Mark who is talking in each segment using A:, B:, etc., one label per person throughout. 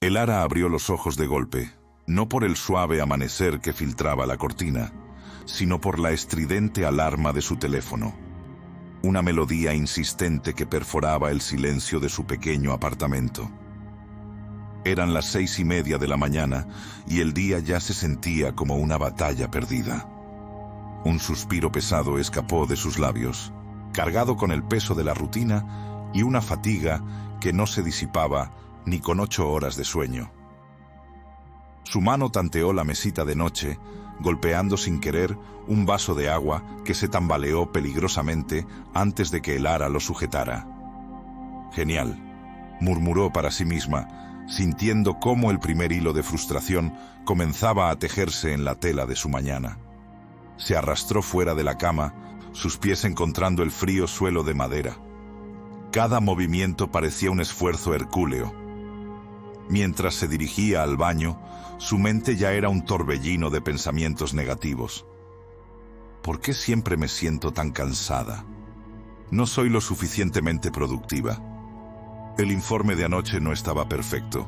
A: Elara abrió los ojos de golpe, no por el suave amanecer que filtraba la cortina, sino por la estridente alarma de su teléfono. Una melodía insistente que perforaba el silencio de su pequeño apartamento. Eran las 6:30 de la mañana y el día ya se sentía como una batalla perdida. Un suspiro pesado escapó de sus labios, cargado con el peso de la rutina y una fatiga que no se disipaba ni con 8 horas de sueño. Su mano tanteó la mesita de noche, golpeando sin querer un vaso de agua que se tambaleó peligrosamente antes de que Elara lo sujetara. «Genial», murmuró para sí misma, sintiendo cómo el primer hilo de frustración comenzaba a tejerse en la tela de su mañana. Se arrastró fuera de la cama, sus pies encontrando el frío suelo de madera. Cada movimiento parecía un esfuerzo hercúleo. Mientras se dirigía al baño, su mente ya era un torbellino de pensamientos negativos. ¿Por qué siempre me siento tan cansada? No soy lo suficientemente productiva. El informe de anoche no estaba perfecto.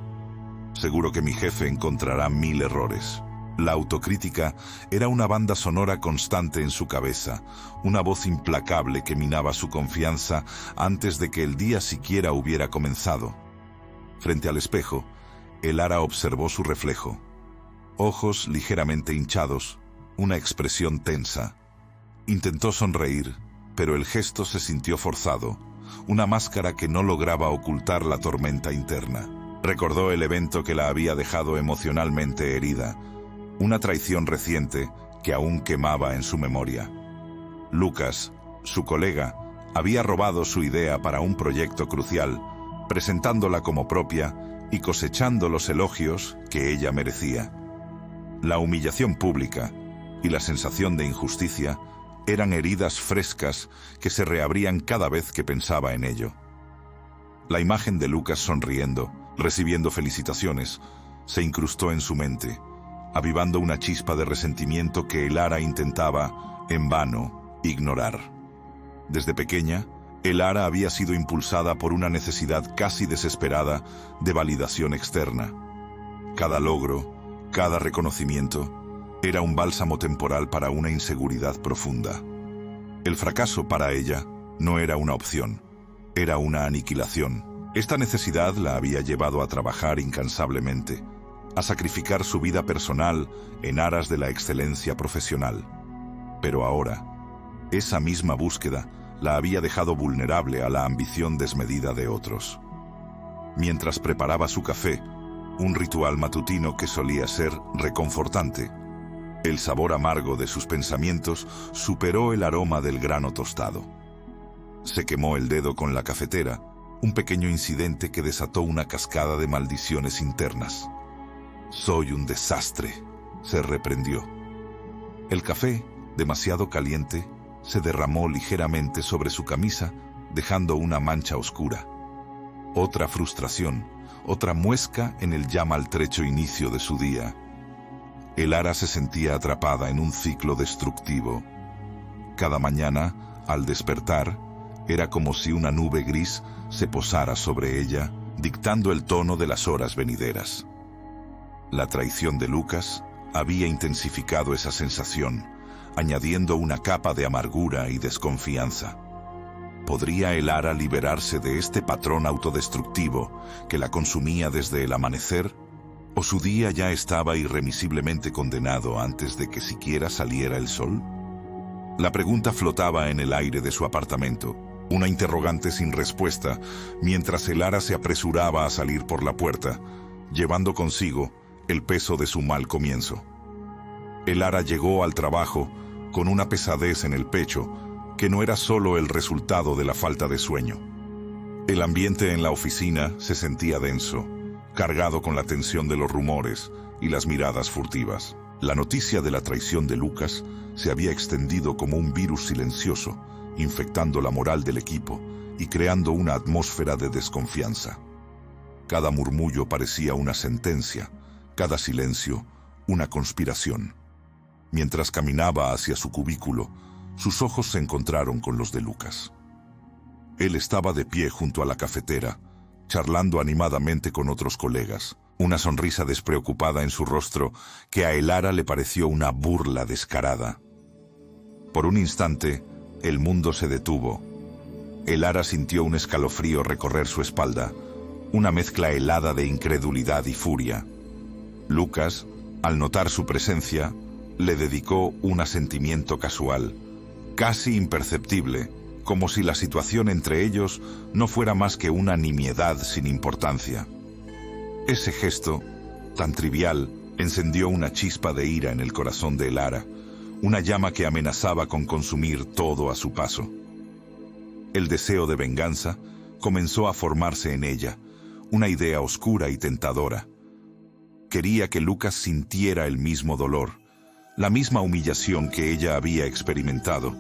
A: Seguro que mi jefe encontrará 1000 errores. La autocrítica era una banda sonora constante en su cabeza, una voz implacable que minaba su confianza antes de que el día siquiera hubiera comenzado. Frente al espejo, Elara observó su reflejo. Ojos ligeramente hinchados, una expresión tensa. Intentó sonreír, pero el gesto se sintió forzado, una máscara que no lograba ocultar la tormenta interna. Recordó el evento que la había dejado emocionalmente herida, una traición reciente que aún quemaba en su memoria. Lucas, su colega, había robado su idea para un proyecto crucial, presentándola como propia y cosechando los elogios que ella merecía. La humillación pública y la sensación de injusticia eran heridas frescas que se reabrían cada vez que pensaba en ello. La imagen de Lucas sonriendo, recibiendo felicitaciones, se incrustó en su mente, avivando una chispa de resentimiento que Elara intentaba, en vano, ignorar. Desde pequeña, Elara había sido impulsada por una necesidad casi desesperada de validación externa. Cada logro, cada reconocimiento, era un bálsamo temporal para una inseguridad profunda. El fracaso para ella no era una opción, era una aniquilación. Esta necesidad la había llevado a trabajar incansablemente, a sacrificar su vida personal en aras de la excelencia profesional. Pero ahora, esa misma búsqueda la había dejado vulnerable a la ambición desmedida de otros. Mientras preparaba su café, un ritual matutino que solía ser reconfortante, el sabor amargo de sus pensamientos superó el aroma del grano tostado. Se quemó el dedo con la cafetera, un pequeño incidente que desató una cascada de maldiciones internas. «Soy un desastre», se reprendió. El café, demasiado caliente, se derramó ligeramente sobre su camisa, dejando una mancha oscura. Otra frustración, otra muesca en el ya maltrecho inicio de su día. Elara se sentía atrapada en un ciclo destructivo. Cada mañana, al despertar, era como si una nube gris se posara sobre ella, dictando el tono de las horas venideras. La traición de Lucas había intensificado esa sensación, añadiendo una capa de amargura y desconfianza. ¿Podría Elara liberarse de este patrón autodestructivo que la consumía desde el amanecer? ¿O su día ya estaba irremisiblemente condenado antes de que siquiera saliera el sol? La pregunta flotaba en el aire de su apartamento, una interrogante sin respuesta, mientras Elara se apresuraba a salir por la puerta, llevando consigo el peso de su mal comienzo. Elara llegó al trabajo con una pesadez en el pecho que no era solo el resultado de la falta de sueño. El ambiente en la oficina se sentía denso, cargado con la tensión de los rumores y las miradas furtivas. La noticia de la traición de Lucas se había extendido como un virus silencioso, infectando la moral del equipo y creando una atmósfera de desconfianza. Cada murmullo parecía una sentencia, cada silencio una conspiración. Mientras caminaba hacia su cubículo, sus ojos se encontraron con los de Lucas. Él estaba de pie junto a la cafetera, charlando animadamente con otros colegas, una sonrisa despreocupada en su rostro que a Elara le pareció una burla descarada. Por un instante, el mundo se detuvo. Elara sintió un escalofrío recorrer su espalda, una mezcla helada de incredulidad y furia. Lucas, al notar su presencia, le dedicó un asentimiento casual, casi imperceptible, como si la situación entre ellos no fuera más que una nimiedad sin importancia. Ese gesto, tan trivial, encendió una chispa de ira en el corazón de Elara, una llama que amenazaba con consumir todo a su paso. El deseo de venganza comenzó a formarse en ella, una idea oscura y tentadora. Quería que Lucas sintiera el mismo dolor, la misma humillación que ella había experimentado.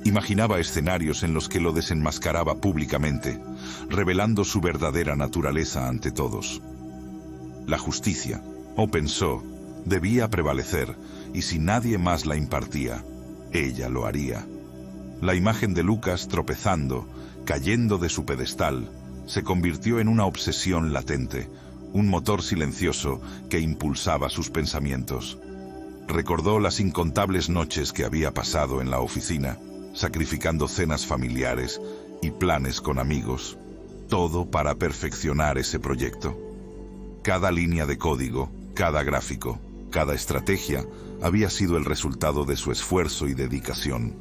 A: Imaginaba escenarios en los que lo desenmascaraba públicamente, revelando su verdadera naturaleza ante todos. La justicia, o pensó, debía prevalecer, y si nadie más la impartía, ella lo haría. La imagen de Lucas tropezando, cayendo de su pedestal, se convirtió en una obsesión latente, un motor silencioso que impulsaba sus pensamientos. Recordó las incontables noches que había pasado en la oficina, sacrificando cenas familiares y planes con amigos, todo para perfeccionar ese proyecto. Cada línea de código, cada gráfico, cada estrategia había sido el resultado de su esfuerzo y dedicación.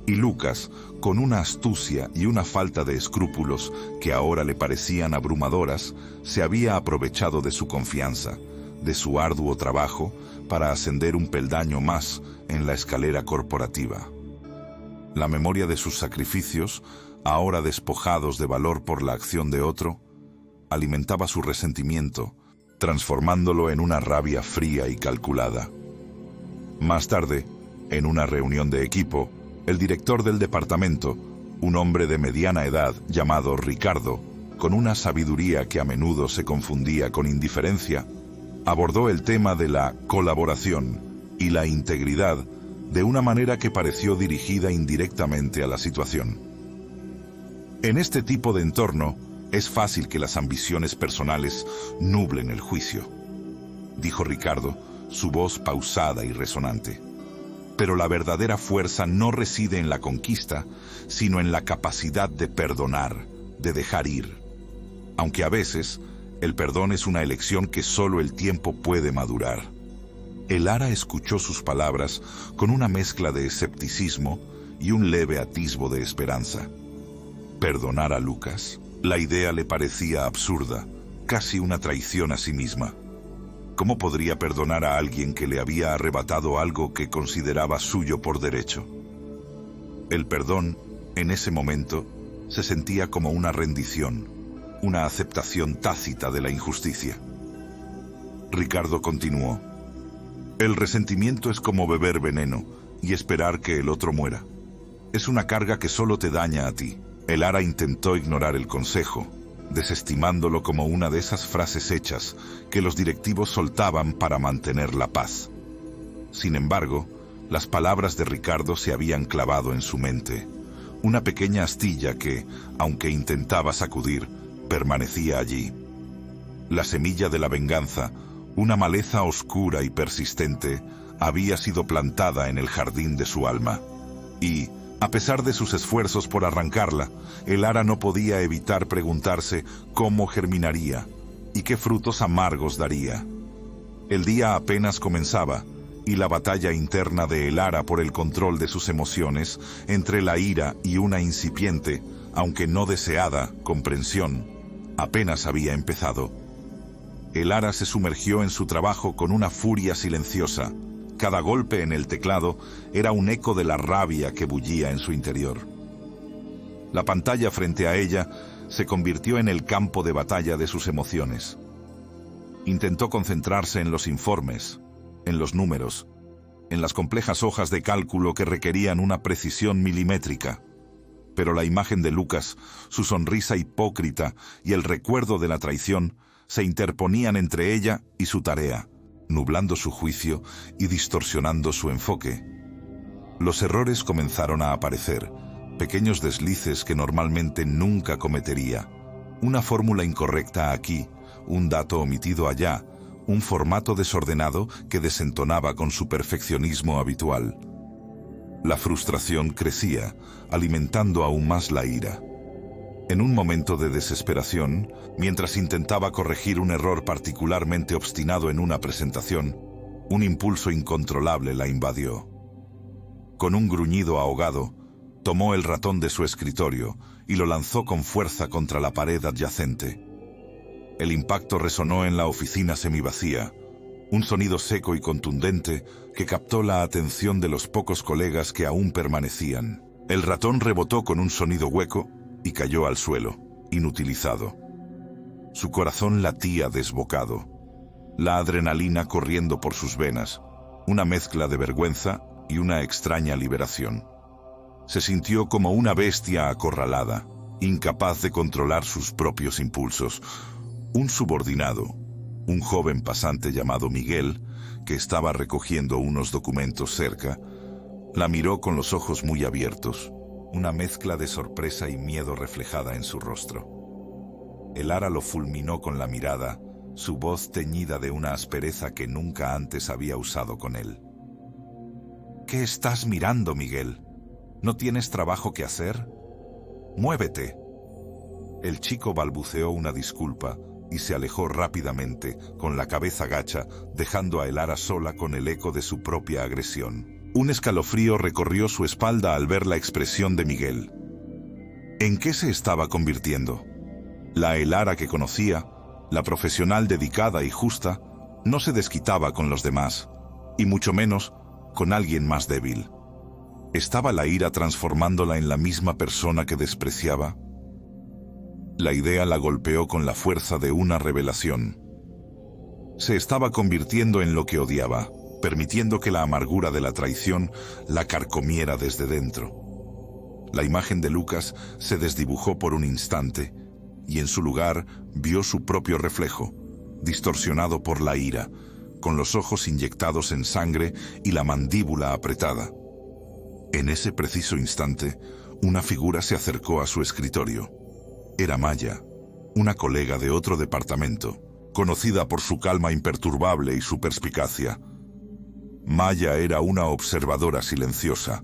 A: Y Lucas, con una astucia y una falta de escrúpulos que ahora le parecían abrumadoras, se había aprovechado de su confianza, de su arduo trabajo, para ascender un peldaño más en la escalera corporativa. La memoria de sus sacrificios, ahora despojados de valor por la acción de otro, alimentaba su resentimiento, transformándolo en una rabia fría y calculada. Más tarde, en una reunión de equipo, el director del departamento, un hombre de mediana edad llamado Ricardo, con una sabiduría que a menudo se confundía con indiferencia, abordó el tema de la colaboración y la integridad de una manera que pareció dirigida indirectamente a la situación. En este tipo de entorno, es fácil que las ambiciones personales nublen el juicio, dijo Ricardo, su voz pausada y resonante. Pero la verdadera fuerza no reside en la conquista, sino en la capacidad de perdonar, de dejar ir. Aunque a veces, el perdón es una elección que solo el tiempo puede madurar. Elara escuchó sus palabras con una mezcla de escepticismo y un leve atisbo de esperanza. ¿Perdonar a Lucas? La idea le parecía absurda, casi una traición a sí misma. ¿Cómo podría perdonar a alguien que le había arrebatado algo que consideraba suyo por derecho? El perdón, en ese momento, se sentía como una rendición, una aceptación tácita de la injusticia. Ricardo continuó. El resentimiento es como beber veneno y esperar que el otro muera. Es una carga que solo te daña a ti. Elara intentó ignorar el consejo, desestimándolo como una de esas frases hechas que los directivos soltaban para mantener la paz. Sin embargo, las palabras de Ricardo se habían clavado en su mente, una pequeña astilla que, aunque intentaba sacudir, permanecía allí. La semilla de la venganza, una maleza oscura y persistente, había sido plantada en el jardín de su alma. Y, a pesar de sus esfuerzos por arrancarla, Elara no podía evitar preguntarse cómo germinaría y qué frutos amargos daría. El día apenas comenzaba, y la batalla interna de Elara por el control de sus emociones, entre la ira y una incipiente, aunque no deseada, comprensión, apenas había empezado. Elara se sumergió en su trabajo con una furia silenciosa. Cada golpe en el teclado era un eco de la rabia que bullía en su interior. La pantalla frente a ella se convirtió en el campo de batalla de sus emociones. Intentó concentrarse en los informes, en los números, en las complejas hojas de cálculo que requerían una precisión milimétrica. Pero la imagen de Lucas, su sonrisa hipócrita y el recuerdo de la traición se interponían entre ella y su tarea, nublando su juicio y distorsionando su enfoque. Los errores comenzaron a aparecer, pequeños deslices que normalmente nunca cometería. Una fórmula incorrecta aquí, un dato omitido allá, un formato desordenado que desentonaba con su perfeccionismo habitual. La frustración crecía, alimentando aún más la ira. En un momento de desesperación, mientras intentaba corregir un error particularmente obstinado en una presentación, un impulso incontrolable la invadió. Con un gruñido ahogado, tomó el ratón de su escritorio y lo lanzó con fuerza contra la pared adyacente. El impacto resonó en la oficina semivacía, un sonido seco y contundente que captó la atención de los pocos colegas que aún permanecían. El ratón rebotó con un sonido hueco y cayó al suelo, inutilizado. Su corazón latía desbocado, la adrenalina corriendo por sus venas, una mezcla de vergüenza y una extraña liberación. Se sintió como una bestia acorralada, incapaz de controlar sus propios impulsos. Un subordinado, un joven pasante llamado Miguel, que estaba recogiendo unos documentos cerca, la miró con los ojos muy abiertos, una mezcla de sorpresa y miedo reflejada en su rostro. El ara lo fulminó con la mirada, su voz teñida de una aspereza que nunca antes había usado con él. ¿Qué estás mirando, Miguel? ¿No tienes trabajo que hacer? ¡Muévete! El chico balbuceó una disculpa y se alejó rápidamente, con la cabeza gacha, dejando a Elara sola con el eco de su propia agresión. Un escalofrío recorrió su espalda al ver la expresión de Miguel. ¿En qué se estaba convirtiendo? La Elara que conocía, la profesional dedicada y justa, no se desquitaba con los demás, y mucho menos con alguien más débil. ¿Estaba la ira transformándola en la misma persona que despreciaba? La idea la golpeó con la fuerza de una revelación. Se estaba convirtiendo en lo que odiaba, permitiendo que la amargura de la traición la carcomiera desde dentro. La imagen de Lucas se desdibujó por un instante, y en su lugar vio su propio reflejo, distorsionado por la ira, con los ojos inyectados en sangre y la mandíbula apretada. En ese preciso instante, una figura se acercó a su escritorio. Era Maya, una colega de otro departamento, conocida por su calma imperturbable y su perspicacia. Maya era una observadora silenciosa.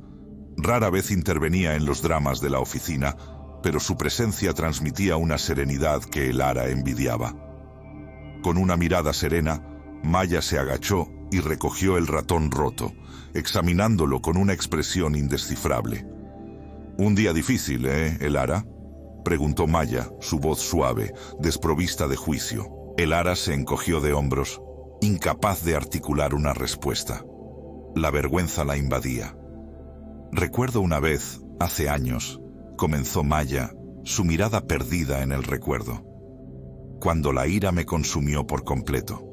A: Rara vez intervenía en los dramas de la oficina, pero su presencia transmitía una serenidad que Elara envidiaba. Con una mirada serena, Maya se agachó y recogió el ratón roto, examinándolo con una expresión indescifrable. «Un día difícil, Elara?», preguntó Maya, su voz suave, desprovista de juicio. Elara se encogió de hombros, incapaz de articular una respuesta. La vergüenza la invadía. «Recuerdo una vez, hace años», comenzó Maya, su mirada perdida en el recuerdo, «cuando la ira me consumió por completo.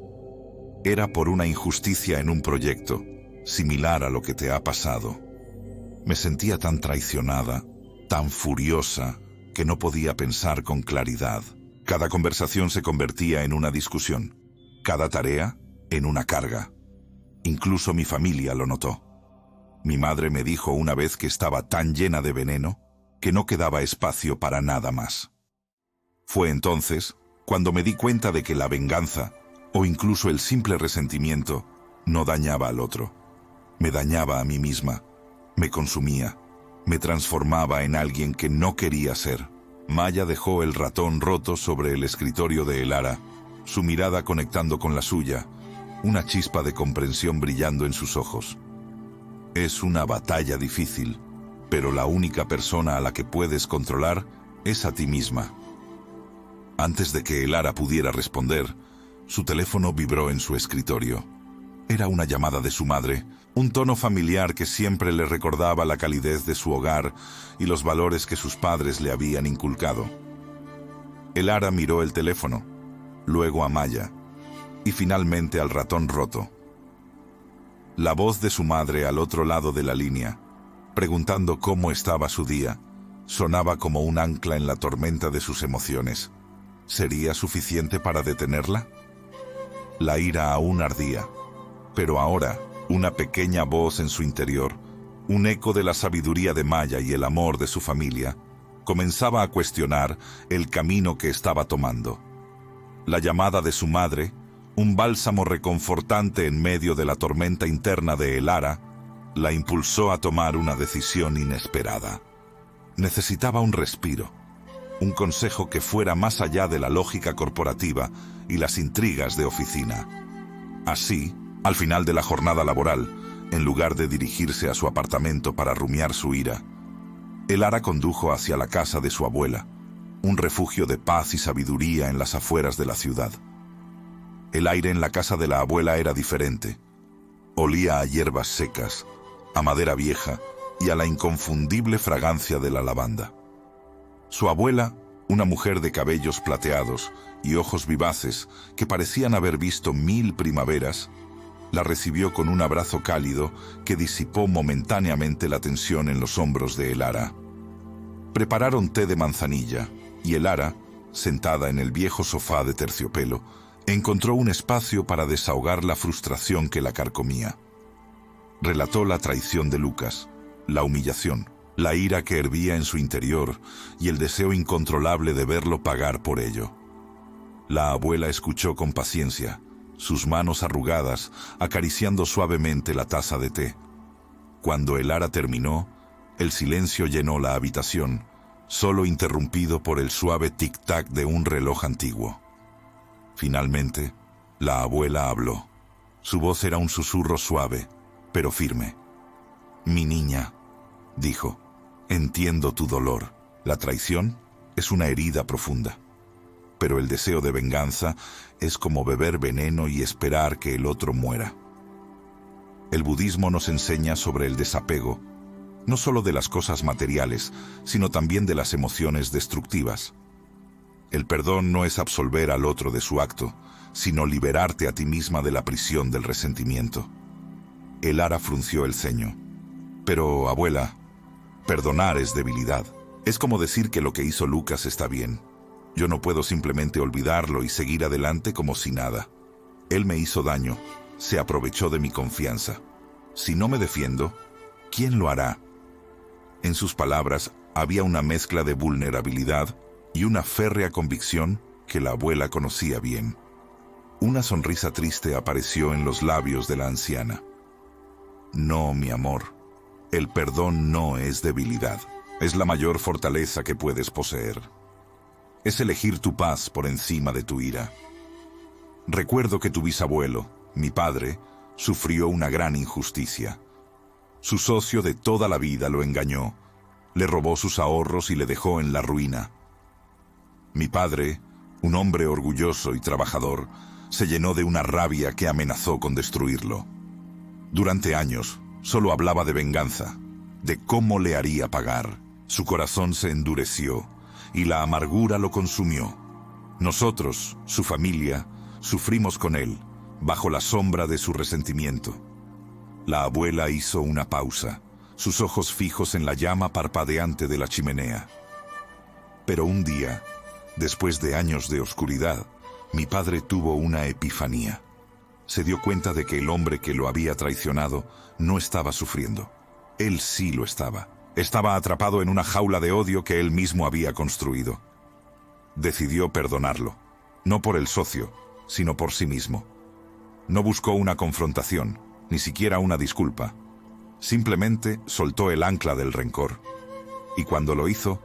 A: Era por una injusticia en un proyecto, similar a lo que te ha pasado. Me sentía tan traicionada, tan furiosa, que no podía pensar con claridad. Cada conversación se convertía en una discusión, cada tarea en una carga. Incluso mi familia lo notó. Mi madre me dijo una vez que estaba tan llena de veneno que no quedaba espacio para nada más. Fue entonces cuando me di cuenta de que la venganza, o incluso el simple resentimiento, no dañaba al otro. Me dañaba a mí misma, me consumía, me transformaba en alguien que no quería ser». Maya dejó el ratón roto sobre el escritorio de Elara, su mirada conectando con la suya, una chispa de comprensión brillando en sus ojos. «Es una batalla difícil, pero la única persona a la que puedes controlar es a ti misma». Antes de que Elara pudiera responder, su teléfono vibró en su escritorio. Era una llamada de su madre, un tono familiar que siempre le recordaba la calidez de su hogar y los valores que sus padres le habían inculcado. Elara miró el teléfono, luego a Maya, y finalmente al ratón roto. La voz de su madre al otro lado de la línea, preguntando cómo estaba su día, sonaba como un ancla en la tormenta de sus emociones. ¿Sería suficiente para detenerla? La ira aún ardía, pero ahora, una pequeña voz en su interior, un eco de la sabiduría de Maya y el amor de su familia, comenzaba a cuestionar el camino que estaba tomando. La llamada de su madre, un bálsamo reconfortante en medio de la tormenta interna de Elara, la impulsó a tomar una decisión inesperada. Necesitaba un respiro, un consejo que fuera más allá de la lógica corporativa y las intrigas de oficina. Así, al final de la jornada laboral, en lugar de dirigirse a su apartamento para rumiar su ira, Elara condujo hacia la casa de su abuela, un refugio de paz y sabiduría en las afueras de la ciudad. El aire en la casa de la abuela era diferente. Olía a hierbas secas, a madera vieja y a la inconfundible fragancia de la lavanda. Su abuela, una mujer de cabellos plateados y ojos vivaces que parecían haber visto 1000 primaveras, la recibió con un abrazo cálido que disipó momentáneamente la tensión en los hombros de Elara. Prepararon té de manzanilla y Elara, sentada en el viejo sofá de terciopelo, encontró un espacio para desahogar la frustración que la carcomía. Relató la traición de Lucas, la humillación, la ira que hervía en su interior y el deseo incontrolable de verlo pagar por ello. La abuela escuchó con paciencia, sus manos arrugadas acariciando suavemente la taza de té. Cuando Elara terminó, el silencio llenó la habitación, solo interrumpido por el suave tic-tac de un reloj antiguo. Finalmente, la abuela habló. Su voz era un susurro suave, pero firme. «Mi niña», dijo, «entiendo tu dolor. La traición es una herida profunda. Pero el deseo de venganza es como beber veneno y esperar que el otro muera». El budismo nos enseña sobre el desapego, no solo de las cosas materiales, sino también de las emociones destructivas. El perdón no es absolver al otro de su acto, sino liberarte a ti misma de la prisión del resentimiento. Elara frunció el ceño. «Pero, abuela, perdonar es debilidad. Es como decir que lo que hizo Lucas está bien. Yo no puedo simplemente olvidarlo y seguir adelante como si nada. Él me hizo daño, se aprovechó de mi confianza. Si no me defiendo, ¿quién lo hará?» En sus palabras había una mezcla de vulnerabilidad y una férrea convicción que la abuela conocía bien. Una sonrisa triste apareció en los labios de la anciana. «No, mi amor, el perdón no es debilidad. Es la mayor fortaleza que puedes poseer. Es elegir tu paz por encima de tu ira. Recuerdo que tu bisabuelo, mi padre, sufrió una gran injusticia. Su socio de toda la vida lo engañó, le robó sus ahorros y le dejó en la ruina. Mi padre, un hombre orgulloso y trabajador, se llenó de una rabia que amenazó con destruirlo. Durante años, solo hablaba de venganza, de cómo le haría pagar. Su corazón se endureció y la amargura lo consumió. Nosotros, su familia, sufrimos con él, bajo la sombra de su resentimiento». La abuela hizo una pausa, sus ojos fijos en la llama parpadeante de la chimenea. «Pero un día, después de años de oscuridad, mi padre tuvo una epifanía. Se dio cuenta de que el hombre que lo había traicionado no estaba sufriendo. Él sí lo estaba. Estaba atrapado en una jaula de odio que él mismo había construido. Decidió perdonarlo, no por el socio, sino por sí mismo. No buscó una confrontación, ni siquiera una disculpa. Simplemente soltó el ancla del rencor. Y cuando lo hizo,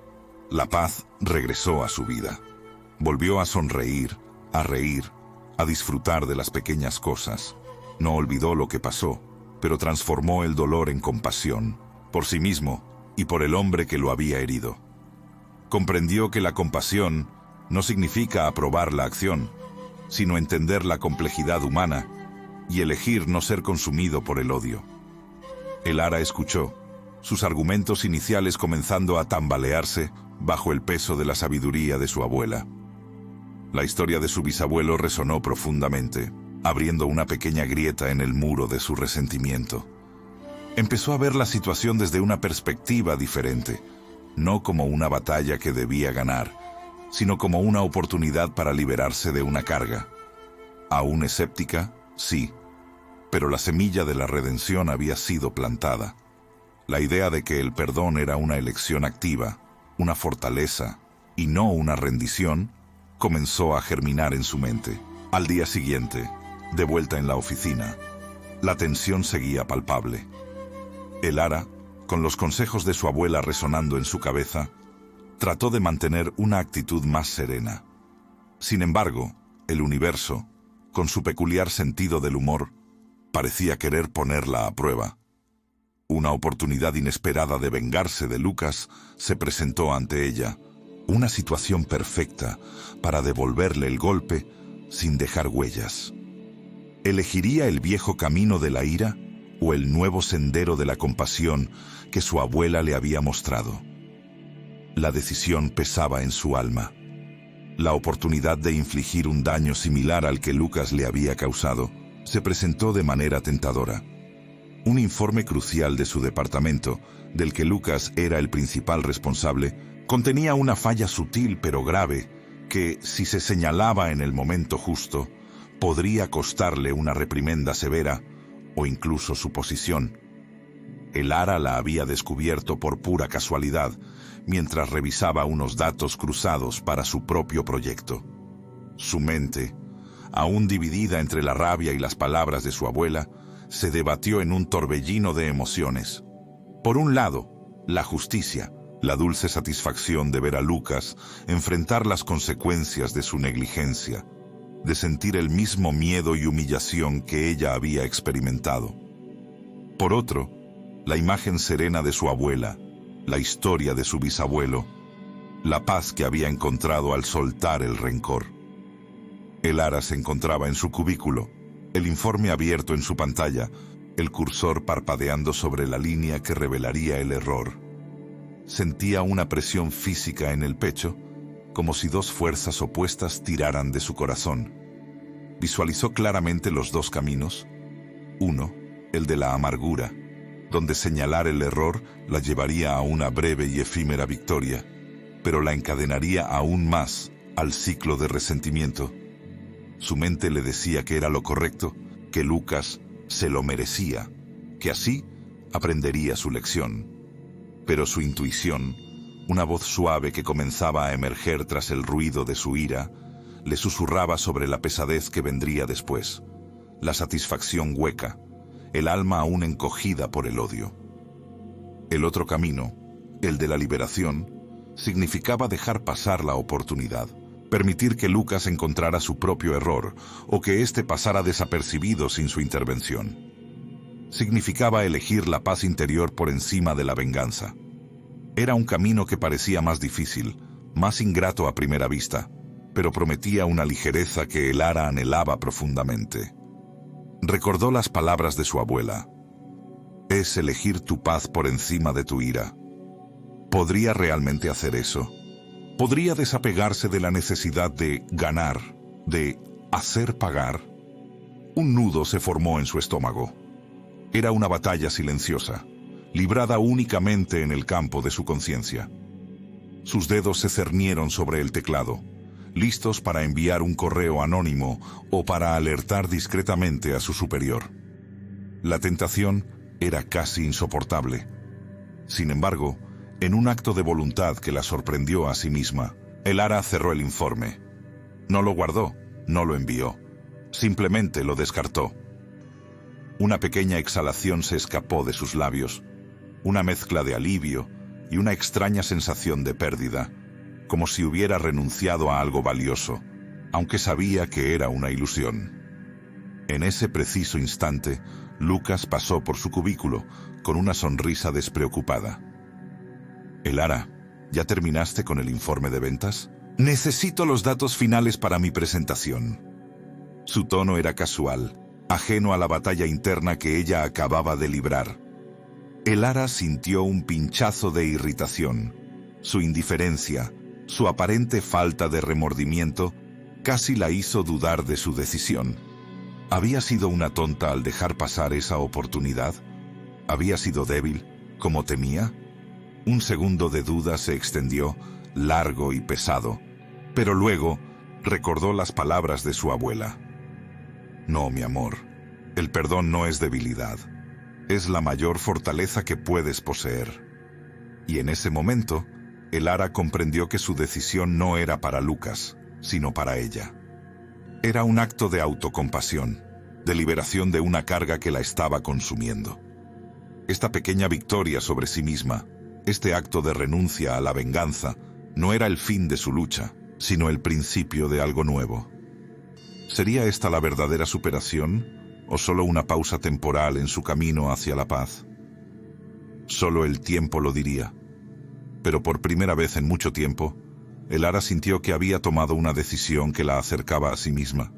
A: la paz regresó a su vida. Volvió a sonreír, a reír, a disfrutar de las pequeñas cosas. No olvidó lo que pasó, pero transformó el dolor en compasión, por sí mismo y por el hombre que lo había herido. Comprendió que la compasión no significa aprobar la acción, sino entender la complejidad humana y elegir no ser consumido por el odio. Elara escuchó, sus argumentos iniciales comenzando a tambalearse bajo el peso de la sabiduría de su abuela. La historia de su bisabuelo resonó profundamente, abriendo una pequeña grieta en el muro de su resentimiento. Empezó a ver la situación desde una perspectiva diferente, no como una batalla que debía ganar, sino como una oportunidad para liberarse de una carga. Aún escéptica, sí, pero la semilla de la redención había sido plantada. La idea de que el perdón era una elección activa, una fortaleza, y no una rendición, comenzó a germinar en su mente. Al día siguiente, de vuelta en la oficina, la tensión seguía palpable. Elara, con los consejos de su abuela resonando en su cabeza, trató de mantener una actitud más serena. Sin embargo, el universo, con su peculiar sentido del humor, parecía querer ponerla a prueba. Una oportunidad inesperada de vengarse de Lucas se presentó ante ella, una situación perfecta para devolverle el golpe sin dejar huellas. ¿Elegiría el viejo camino de la ira o el nuevo sendero de la compasión que su abuela le había mostrado? La decisión pesaba en su alma. La oportunidad de infligir un daño similar al que Lucas le había causado se presentó de manera tentadora. Un informe crucial de su departamento, del que Lucas era el principal responsable, contenía una falla sutil pero grave que, si se señalaba en el momento justo, podría costarle una reprimenda severa o incluso su posición. Elara la había descubierto por pura casualidad, mientras revisaba unos datos cruzados para su propio proyecto. Su mente, aún dividida entre la rabia y las palabras de su abuela, se debatió en un torbellino de emociones. Por un lado, la justicia, la dulce satisfacción de ver a Lucas enfrentar las consecuencias de su negligencia, de sentir el mismo miedo y humillación que ella había experimentado. Por otro, la imagen serena de su abuela, la historia de su bisabuelo, la paz que había encontrado al soltar el rencor. Elara se encontraba en su cubículo, el informe abierto en su pantalla, el cursor parpadeando sobre la línea que revelaría el error. Sentía una presión física en el pecho, como si dos fuerzas opuestas tiraran de su corazón. Visualizó claramente los dos caminos. Uno, el de la amargura, donde señalar el error la llevaría a una breve y efímera victoria, pero la encadenaría aún más al ciclo de resentimiento. Su mente le decía que era lo correcto, que Lucas se lo merecía, que así aprendería su lección. Pero su intuición, una voz suave que comenzaba a emerger tras el ruido de su ira, le susurraba sobre la pesadez que vendría después, la satisfacción hueca, el alma aún encogida por el odio. El otro camino, el de la liberación, significaba dejar pasar la oportunidad, permitir que Lucas encontrara su propio error o que éste pasara desapercibido sin su intervención. Significaba elegir la paz interior por encima de la venganza. Era un camino que parecía más difícil, más ingrato a primera vista, pero prometía una ligereza que Elara anhelaba profundamente. Recordó las palabras de su abuela. Es elegir tu paz por encima de tu ira. ¿Podría realmente hacer eso? ¿Podría desapegarse de la necesidad de ganar, de hacer pagar? Un nudo se formó en su estómago. Era una batalla silenciosa, librada únicamente en el campo de su conciencia. Sus dedos se cernieron sobre el teclado, listos para enviar un correo anónimo o para alertar discretamente a su superior. La tentación era casi insoportable. Sin embargo, en un acto de voluntad que la sorprendió a sí misma, Elara cerró el informe. No lo guardó, no lo envió. Simplemente lo descartó. Una pequeña exhalación se escapó de sus labios, una mezcla de alivio y una extraña sensación de pérdida, como si hubiera renunciado a algo valioso, aunque sabía que era una ilusión. En ese preciso instante, Lucas pasó por su cubículo con una sonrisa despreocupada. Elara, ¿ya terminaste con el informe de ventas? Necesito los datos finales para mi presentación. Su tono era casual, ajeno a la batalla interna que ella acababa de librar. Elara sintió un pinchazo de irritación. Su indiferencia, su aparente falta de remordimiento, casi la hizo dudar de su decisión. ¿Había sido una tonta al dejar pasar esa oportunidad? ¿Había sido débil, como temía? Un segundo de duda se extendió, largo y pesado, pero luego recordó las palabras de su abuela. No, mi amor, el perdón no es debilidad, es la mayor fortaleza que puedes poseer. Y en ese momento, Elara comprendió que su decisión no era para Lucas, sino para ella. Era un acto de autocompasión, de liberación de una carga que la estaba consumiendo. Esta pequeña victoria sobre sí misma, este acto de renuncia a la venganza, no era el fin de su lucha, sino el principio de algo nuevo. ¿Sería esta la verdadera superación o solo una pausa temporal en su camino hacia la paz? Solo el tiempo lo diría. Pero por primera vez en mucho tiempo, Elara sintió que había tomado una decisión que la acercaba a sí misma.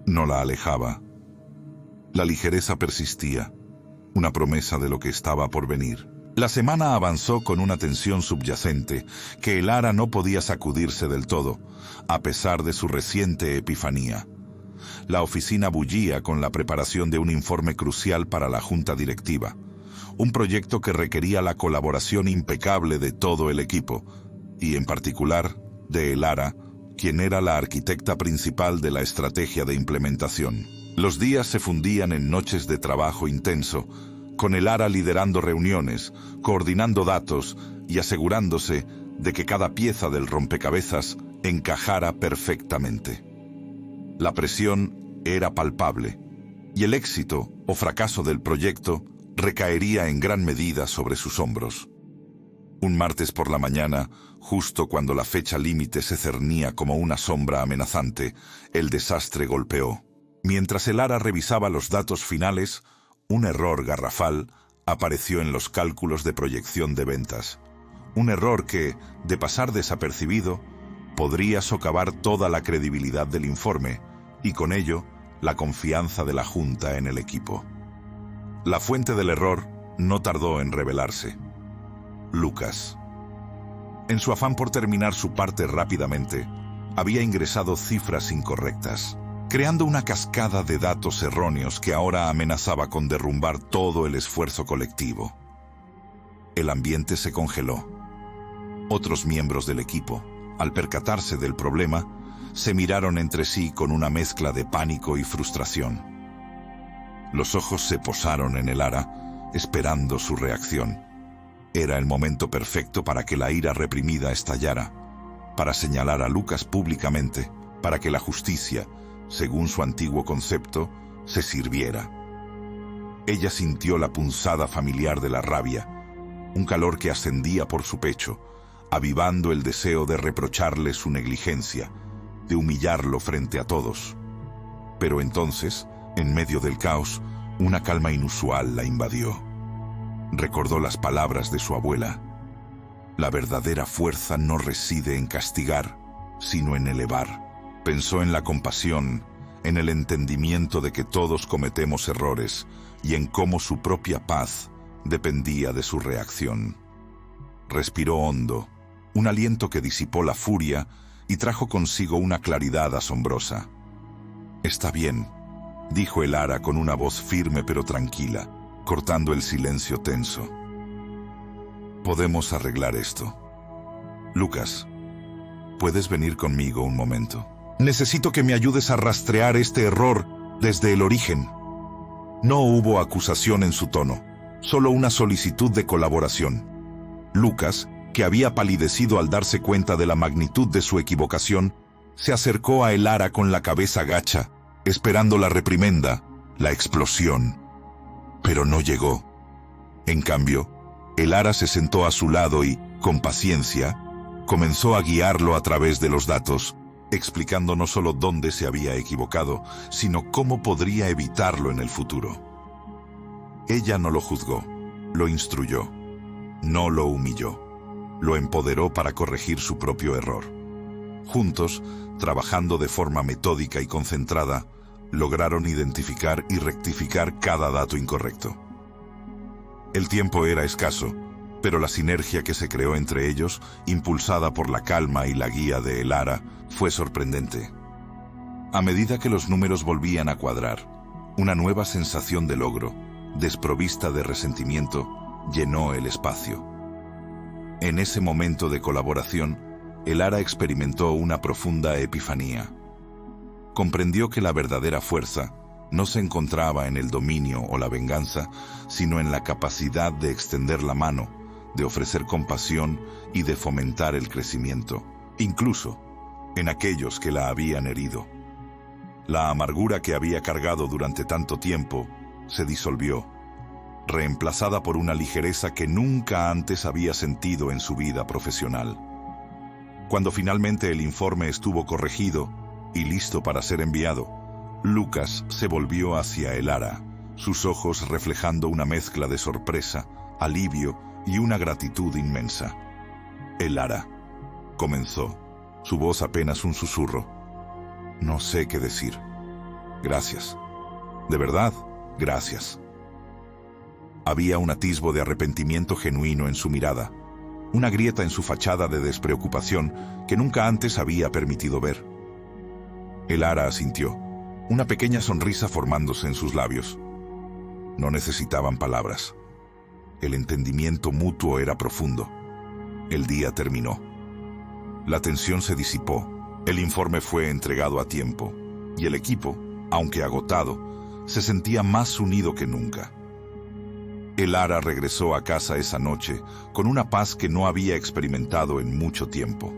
A: No la alejaba. La ligereza persistía, una promesa de lo que estaba por venir. La semana avanzó con una tensión subyacente que Elara no podía sacudirse del todo, a pesar de su reciente epifanía. La oficina bullía con la preparación de un informe crucial para la junta directiva, un proyecto que requería la colaboración impecable de todo el equipo, y en particular de Elara, quien era la arquitecta principal de la estrategia de implementación. Los días se fundían en noches de trabajo intenso, con Elara liderando reuniones, coordinando datos y asegurándose de que cada pieza del rompecabezas encajara perfectamente. La presión era palpable, y el éxito o fracaso del proyecto recaería en gran medida sobre sus hombros. Un martes por la mañana, justo cuando la fecha límite se cernía como una sombra amenazante, el desastre golpeó. Mientras Elara revisaba los datos finales, un error garrafal apareció en los cálculos de proyección de ventas. Un error que, de pasar desapercibido, podría socavar toda la credibilidad del informe y, con ello, la confianza de la Junta en el equipo. La fuente del error no tardó en revelarse. Lucas. En su afán por terminar su parte rápidamente, había ingresado cifras incorrectas, creando una cascada de datos erróneos que ahora amenazaba con derrumbar todo el esfuerzo colectivo. El ambiente se congeló. Otros miembros del equipo, al percatarse del problema, se miraron entre sí con una mezcla de pánico y frustración. Los ojos se posaron en Elara, esperando su reacción. Era el momento perfecto para que la ira reprimida estallara, para señalar a Lucas públicamente, para que la justicia, según su antiguo concepto, se sirviera. Ella sintió la punzada familiar de la rabia, un calor que ascendía por su pecho, avivando el deseo de reprocharle su negligencia, de humillarlo frente a todos. Pero entonces, en medio del caos, una calma inusual la invadió. Recordó las palabras de su abuela. La verdadera fuerza no reside en castigar, sino en elevar. Pensó en la compasión, en el entendimiento de que todos cometemos errores y en cómo su propia paz dependía de su reacción. Respiró hondo, un aliento que disipó la furia y trajo consigo una claridad asombrosa. «Está bien», dijo Elara con una voz firme pero tranquila, cortando el silencio tenso. «Podemos arreglar esto. Lucas, ¿puedes venir conmigo un momento? Necesito que me ayudes a rastrear este error desde el origen». No hubo acusación en su tono, solo una solicitud de colaboración. Lucas, que había palidecido al darse cuenta de la magnitud de su equivocación, se acercó a Elara con la cabeza gacha, esperando la reprimenda, la explosión. Pero no llegó. En cambio, Elara se sentó a su lado y, con paciencia, comenzó a guiarlo a través de los datos, explicando no solo dónde se había equivocado, sino cómo podría evitarlo en el futuro. Ella no lo juzgó, lo instruyó, no lo humilló, lo empoderó para corregir su propio error. Juntos, trabajando de forma metódica y concentrada, lograron identificar y rectificar cada dato incorrecto. El tiempo era escaso, pero la sinergia que se creó entre ellos, impulsada por la calma y la guía de Elara, fue sorprendente. A medida que los números volvían a cuadrar, una nueva sensación de logro, desprovista de resentimiento, llenó el espacio. En ese momento de colaboración, Elara experimentó una profunda epifanía. Comprendió que la verdadera fuerza no se encontraba en el dominio o la venganza, sino en la capacidad de extender la mano, de ofrecer compasión y de fomentar el crecimiento, incluso en aquellos que la habían herido. La amargura que había cargado durante tanto tiempo se disolvió, reemplazada por una ligereza que nunca antes había sentido en su vida profesional. Cuando finalmente el informe estuvo corregido y listo para ser enviado, Lucas se volvió hacia Elara, sus ojos reflejando una mezcla de sorpresa, alivio y una gratitud inmensa. «Elara», comenzó, su voz apenas un susurro. «No sé qué decir. Gracias. De verdad, gracias». Había un atisbo de arrepentimiento genuino en su mirada, una grieta en su fachada de despreocupación que nunca antes había permitido ver. Elara asintió, una pequeña sonrisa formándose en sus labios. No necesitaban palabras. El entendimiento mutuo era profundo. El día terminó. La tensión se disipó, el informe fue entregado a tiempo, y el equipo, aunque agotado, se sentía más unido que nunca. Elara regresó a casa esa noche con una paz que no había experimentado en mucho tiempo.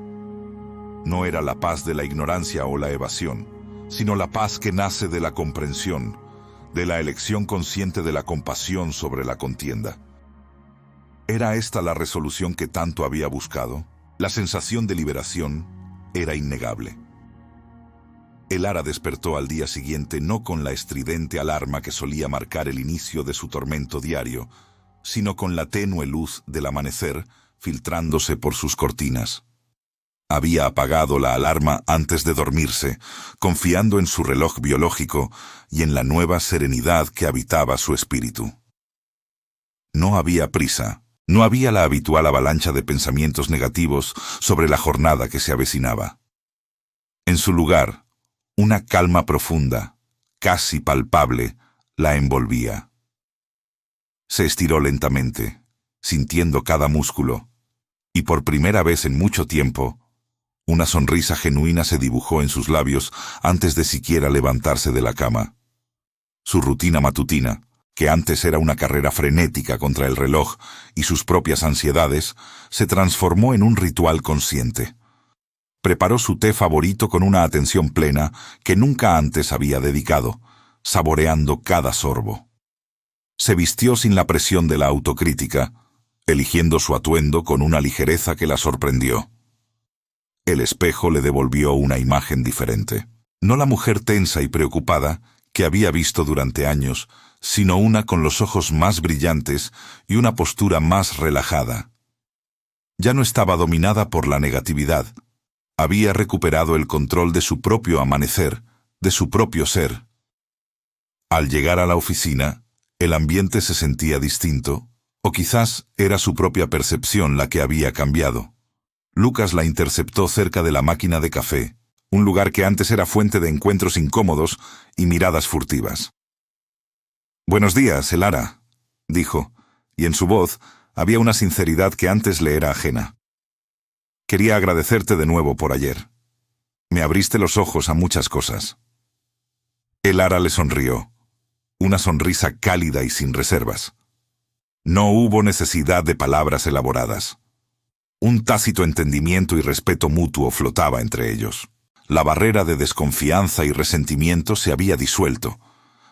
A: No era la paz de la ignorancia o la evasión, sino la paz que nace de la comprensión, de la elección consciente de la compasión sobre la contienda. ¿Era esta la resolución que tanto había buscado? La sensación de liberación era innegable. Elara despertó al día siguiente no con la estridente alarma que solía marcar el inicio de su tormento diario, sino con la tenue luz del amanecer filtrándose por sus cortinas. Había apagado la alarma antes de dormirse, confiando en su reloj biológico y en la nueva serenidad que habitaba su espíritu. No había prisa, no había la habitual avalancha de pensamientos negativos sobre la jornada que se avecinaba. En su lugar, una calma profunda, casi palpable, la envolvía. Se estiró lentamente, sintiendo cada músculo, y por primera vez en mucho tiempo, una sonrisa genuina se dibujó en sus labios antes de siquiera levantarse de la cama. Su rutina matutina, que antes era una carrera frenética contra el reloj y sus propias ansiedades, se transformó en un ritual consciente. Preparó su té favorito con una atención plena que nunca antes había dedicado, saboreando cada sorbo. Se vistió sin la presión de la autocrítica, eligiendo su atuendo con una ligereza que la sorprendió. El espejo le devolvió una imagen diferente. No la mujer tensa y preocupada que había visto durante años, sino una con los ojos más brillantes y una postura más relajada. Ya no estaba dominada por la negatividad. Había recuperado el control de su propio amanecer, de su propio ser. Al llegar a la oficina, el ambiente se sentía distinto, o quizás era su propia percepción la que había cambiado. Lucas la interceptó cerca de la máquina de café, un lugar que antes era fuente de encuentros incómodos y miradas furtivas. «Buenos días, Elara», dijo, y en su voz había una sinceridad que antes le era ajena. «Quería agradecerte de nuevo por ayer. Me abriste los ojos a muchas cosas». Elara le sonrió, una sonrisa cálida y sin reservas. No hubo necesidad de palabras elaboradas. Un tácito entendimiento y respeto mutuo flotaba entre ellos. La barrera de desconfianza y resentimiento se había disuelto,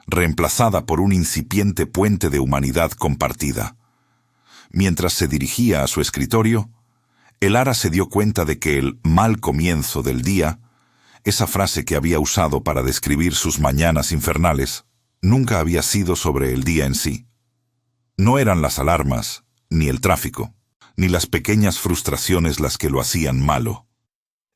A: reemplazada por un incipiente puente de humanidad compartida. Mientras se dirigía a su escritorio, Elara se dio cuenta de que el mal comienzo del día, esa frase que había usado para describir sus mañanas infernales, nunca había sido sobre el día en sí. No eran las alarmas, ni el tráfico, ni las pequeñas frustraciones las que lo hacían malo.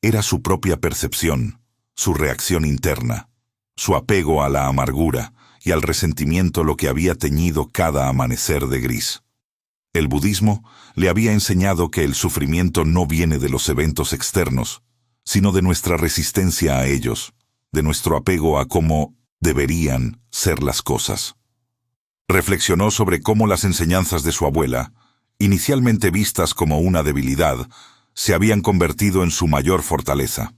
A: Era su propia percepción, su reacción interna, su apego a la amargura y al resentimiento lo que había teñido cada amanecer de gris. El budismo le había enseñado que el sufrimiento no viene de los eventos externos, sino de nuestra resistencia a ellos, de nuestro apego a cómo deberían ser las cosas. Reflexionó sobre cómo las enseñanzas de su abuela, inicialmente vistas como una debilidad, se habían convertido en su mayor fortaleza.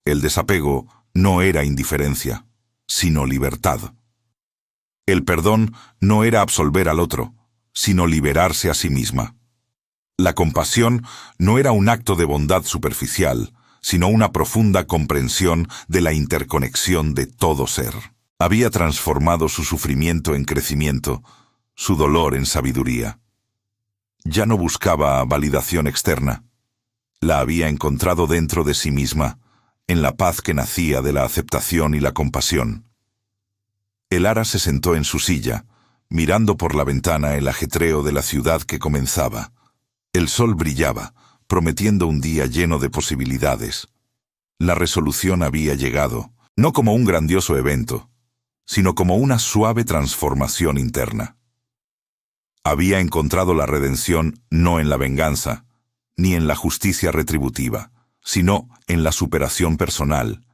A: El desapego no era indiferencia, sino libertad. El perdón no era absolver al otro, sino liberarse a sí misma. La compasión no era un acto de bondad superficial, sino una profunda comprensión de la interconexión de todo ser. Había transformado su sufrimiento en crecimiento, su dolor en sabiduría. Ya no buscaba validación externa. La había encontrado dentro de sí misma, en la paz que nacía de la aceptación y la compasión. Elara se sentó en su silla, mirando por la ventana el ajetreo de la ciudad que comenzaba. El sol brillaba, prometiendo un día lleno de posibilidades. La resolución había llegado, no como un grandioso evento, sino como una suave transformación interna. Había encontrado la redención no en la venganza, ni en la justicia retributiva, sino en la superación personal,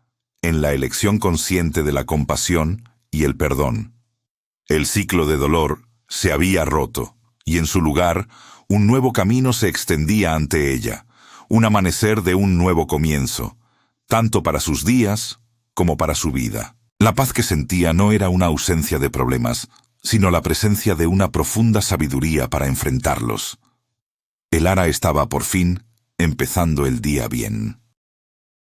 A: en la elección consciente de la compasión y el perdón. El ciclo de dolor se había roto, y en su lugar, un nuevo camino se extendía ante ella, un amanecer de un nuevo comienzo, tanto para sus días como para su vida. La paz que sentía no era una ausencia de problemas, sino la presencia de una profunda sabiduría para enfrentarlos. Elara estaba por fin empezando el día bien.